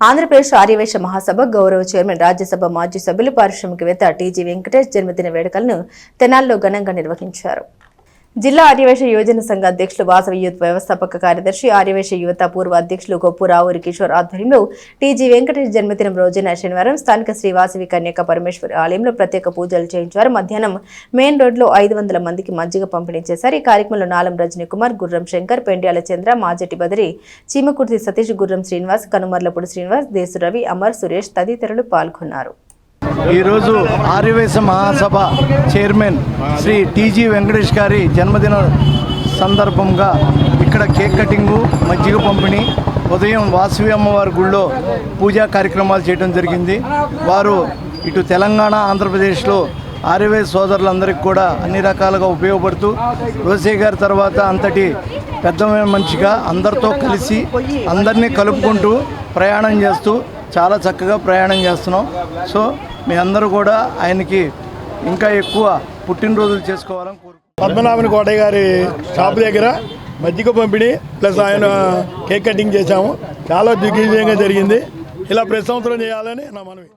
ఆంధ్రప్రదేశ్ ఆర్యవైశ్య మహాసభ గౌరవ చైర్మన్ రాజ్యసభ మాజీ సభ్యులు పారిశ్రామికవేత్త టీజీ వెంకటేష్ జన్మదిన వేడుకలను తెనాలిలో ఘనంగా నిర్వహించారు. జిల్లా ఆర్యవైశ్య యువజన సంఘ అధ్యక్షులు వాసవి యూత్ వ్యవస్థాపక కార్యదర్శి ఆర్యవైశ్య యువత పూర్వ అధ్యక్షులు గొప్పు రావూరి కిషోర్ ఆధ్వర్యంలో టీజీ వెంకటేష్ జన్మదినం రోజున శనివారం స్థానిక శ్రీ వాసవి కన్యక పరమేశ్వరి ఆలయంలో ప్రత్యేక పూజలు చేయించారు. మధ్యాహ్నం మెయిన్ రోడ్లో 500 మందికి మజ్జిగ పంపిణీ చేశారు. ఈ కార్యక్రమంలో నాలం రజనీ కుమార్, గుర్రం శంకర్, పెండ్యాల చంద్ర, మాజటి బదిరి, చీమకుర్తి సతీష్, గుర్రం శ్రీనివాస్, కనుమర్లపూడి శ్రీనివాస్, దేశు రవి, అమర్, సురేష్ తదితరులు పాల్గొన్నారు. ఈరోజు ఆర్యవైశ్య మహాసభ చైర్మన్ శ్రీ టీజీ వెంకటేష్ గారి జన్మదిన సందర్భంగా ఇక్కడ కేక్ కటింగు, మజ్జిగ పంపిణీ, ఉదయం వాసవి అమ్మవారి గుళ్ళో పూజా కార్యక్రమాలు చేయడం జరిగింది. వారు ఇటు తెలంగాణ, ఆంధ్రప్రదేశ్లో ఆర్యవైశ్య సోదరులందరికీ కూడా అన్ని రకాలుగా ఉపయోగపడుతూ రోసే గారి తర్వాత అంతటి పెద్ద మనిషిగా అందరితో కలిసి అందరినీ కలుపుకుంటూ ప్రయాణం చేస్తూ చాలా చక్కగా ప్రయాణం చేస్తున్నాం. సో మీ అందరూ కూడా ఆయనకి ఇంకా ఎక్కువ పుట్టినరోజులు చేసుకోవాలని కోరుకుంటున్నాం. పద్మనాభన్ కోటయ్య గారి షాప్ దగ్గర మజ్జిగ పంపిణీ ప్లస్ ఆయన కేక్ కటింగ్ చేశాము. చాలా దిగ్విజయంగా జరిగింది. ఇలా ప్రతి సంవత్సరం చేయాలని నా మనవి.